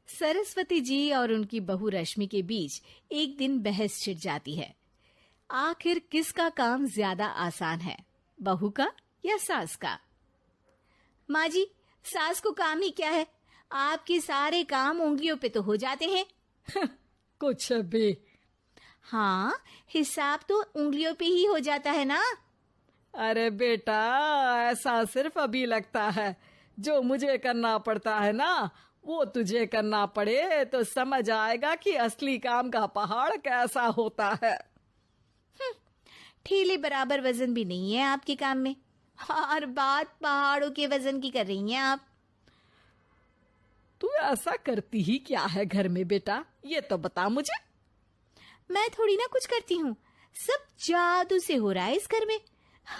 सरस्वती जी और उनकी बहू रश्मि के बीच एक दिन बहस छिड़ जाती है। आखिर किसका काम ज्यादा आसान है, बहू का या सास का? माँ जी, सास को काम ही क्या है, आपके सारे काम उंगलियों पे तो हो जाते हैं। कुछ भी। हाँ, हिसाब तो उंगलियों पे ही हो जाता है ना। अरे बेटा, ऐसा सिर्फ अभी लगता है। जो मुझे करना पड़ता है ना, वो तुझे करना पड़े तो समझ आएगा कि असली काम का पहाड़ कैसा होता है। ठेले बराबर वजन भी नहीं है आपके काम में, और बात पहाड़ों के वजन की कर रही हैं आप। तू ऐसा करती ही क्या है घर में बेटा, ये तो बता मुझे। मैं थोड़ी ना कुछ करती हूँ, सब जादू से हो रहा है इस घर में।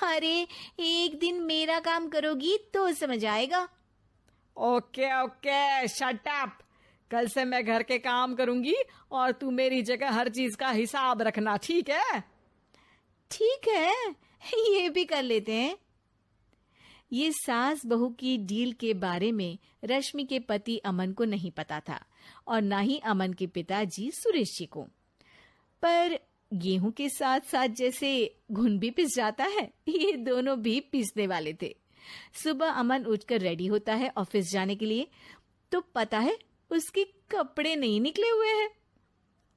अरे एक दिन मेरा काम करोगी तो समझ आएगा। Okay okay, shut up. कल से मैं घर के काम करूंगी और तू मेरी जगह हर चीज का हिसाब रखना, ठीक है? ठीक है, ये भी कर लेते हैं। ये सास बहू की डील के बारे में रश्मि के पति अमन को नहीं पता था और ना ही अमन के पिताजी सुरेश जी को। पर गेहूं के साथ साथ जैसे घुन भी पिस जाता है, ये दोनों भी पीसने वाले थे। सुबह अमन उठकर रेडी होता है ऑफिस जाने के लिए, तो पता है उसके कपड़े नहीं निकले हुए हैं।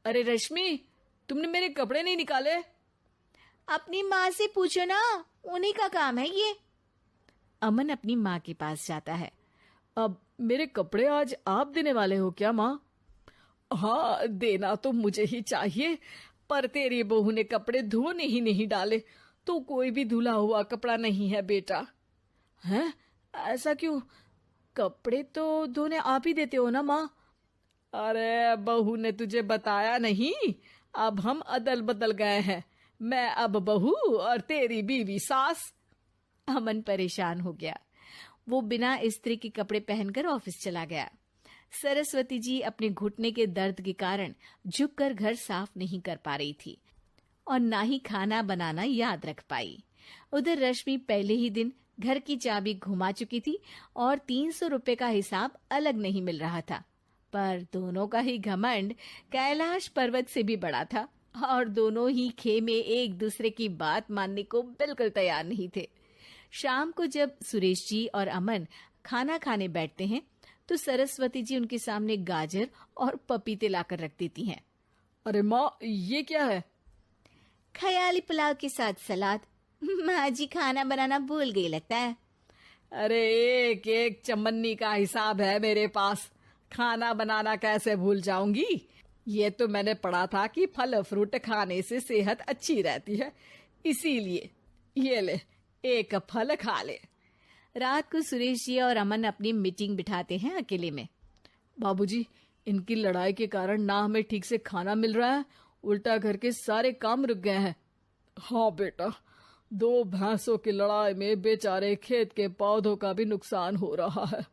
अरे रश्मि, तुमने मेरे कपड़े नहीं निकाले? अपनी माँ से पूछो ना, उन्हीं का काम है ये। अमन अपनी माँ के पास जाता है। अब मेरे कपड़े आज आप देने वाले हो क्या माँ? हाँ, देना तो मुझे ही चाहिए, पर तेरी बहू ने कपड़े धोने ही नहीं डाले, तो कोई भी धुला हुआ कपड़ा नहीं है बेटा। हैं? ऐसा क्यों? कपड़े तो धोने आप ही देते हो ना माँ? अरे बहू ने तुझे बताया नहीं, अब हम अदल बदल गए हैं। मैं अब बहू और तेरी बीवी सास। अमन परेशान हो गया। वो बिना इस्त्री के कपड़े पहनकर ऑफिस चला गया। सरस्वती जी अपने घुटने के दर्द के कारण झुककर घर साफ नहीं कर पा रही थी और ना ही खाना बनाना याद रख पाई। उधर रश्मि पहले ही दिन घर की चाबी घुमा चुकी थी और 300 रुपए का हिसाब अलग नहीं मिल रहा था। पर दोनों का ही घमंड कैलाश पर्वत से भी बड़ा था और दोनों ही खेमे एक दूसरे की बात मानने को बिल्कुल तैयार नहीं थे। शाम को जब सुरेश जी और अमन खाना खाने बैठते हैं तो सरस्वती जी उनके सामने गाजर और पपीते लाकर रख देती हैं। अरे माँ, ये क्या है? ख्याली पुलाव के साथ सलाद। माँ जी खाना बनाना भूल गई लगता है। अरे एक एक चमन्नी का हिसाब है मेरे पास, खाना बनाना कैसे भूल जाऊंगी? ये तो मैंने पढ़ा था कि फल फ्रूट खाने से सेहत अच्छी रहती है, इसीलिए ये ले, एक फल खा ले। रात को सुरेश जी और अमन अपनी मीटिंग बिठाते हैं अकेले में। बाबूजी, इनकी लड़ाई के कारण ना हमें ठीक से खाना मिल रहा है, उल्टा घर के सारे काम रुक गए हैं। हाँ बेटा, 2 भैंसों की लड़ाई में बेचारे खेत के पौधों का भी नुकसान हो रहा है।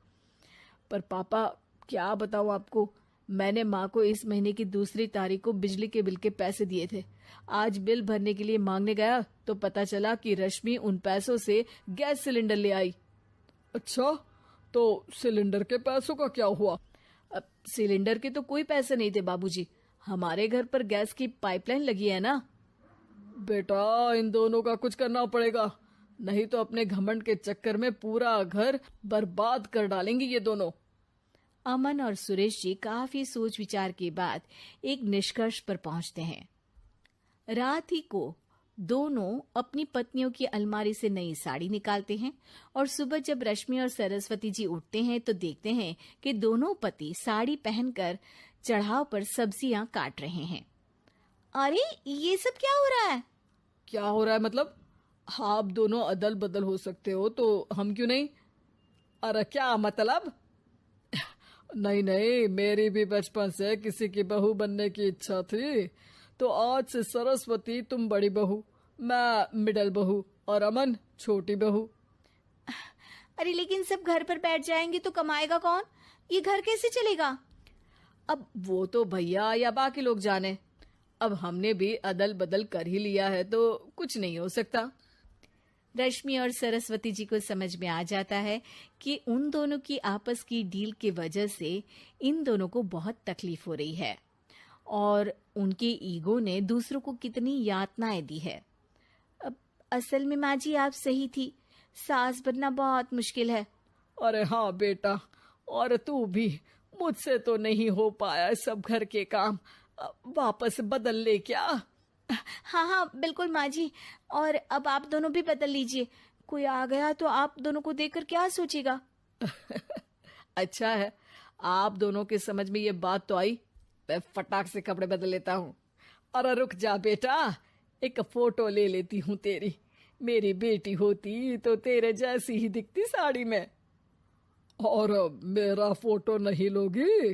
पर पापा, क्या बताऊं आपको, मैंने माँ को इस महीने की 2 तारीख को बिजली के बिल के पैसे दिए थे। आज बिल भरने के लिए मांगने गया तो पता चला कि रश्मि उन पैसों से गैस सिलेंडर ले आई। अच्छा, तो सिलेंडर के पैसों का क्या हुआ? अब सिलेंडर के तो कोई पैसे नहीं थे बाबूजी, हमारे घर पर गैस की पाइपलाइन लगी है ना। बेटा, इन दोनों का कुछ करना पड़ेगा, नहीं तो अपने घमंड के चक्कर में पूरा घर बर्बाद कर डालेंगे ये दोनों। अमन और सुरेश जी काफी सोच विचार के बाद एक निष्कर्ष पर पहुंचते हैं। रात ही को दोनों अपनी पत्नियों की अलमारी से नई साड़ी निकालते हैं और सुबह जब रश्मि और सरस्वती जी उठते हैं तो देखते हैं कि दोनों पति साड़ी पहनकर चढ़ाव पर सब्जियां काट रहे हैं। अरे ये सब क्या हो रहा है? क्या हो रहा है मतलब? आप दोनों अदल बदल हो सकते हो तो हम क्यों नहीं? अरे क्या मतलब? नहीं नहीं, मेरी भी बचपन से किसी की बहू बनने की इच्छा थी, तो आज से सरस्वती तुम बड़ी बहू, मैं मिडल बहू और अमन छोटी बहू। अरे लेकिन सब घर पर बैठ जाएंगे तो कमाएगा कौन? ये घर कैसे चलेगा? अब वो तो भैया या बाकी लोग जाने, अब हमने भी अदल बदल कर ही लिया है तो कुछ नहीं हो सकता। रश्मि और सरस्वती जी को समझ में आ जाता है कि उन दोनों की आपस की डील की वजह से इन दोनों को बहुत तकलीफ हो रही है और उनके ईगो ने दूसरों को कितनी यातनाएं दी है। अब असल में माँ जी आप सही थी, सास बनना बहुत मुश्किल है। अरे हाँ बेटा, और तू भी, मुझसे तो नहीं हो पाया सब घर के काम, वापस बदल ले क्या? हाँ हाँ बिल्कुल माँ जी, और अब आप दोनों भी बदल लीजिए, कोई आ गया तो आप दोनों को देखकर क्या सोचेगा। अच्छा है, आप दोनों के समझ में ये बात तो आई, मैं फटाक से कपड़े बदल लेता हूँ। अरे रुक जा बेटा, एक फोटो ले लेती हूँ तेरी, मेरी बेटी होती तो तेरे जैसी ही दिखती साड़ी में। और मेरा फोटो नहीं लोगी?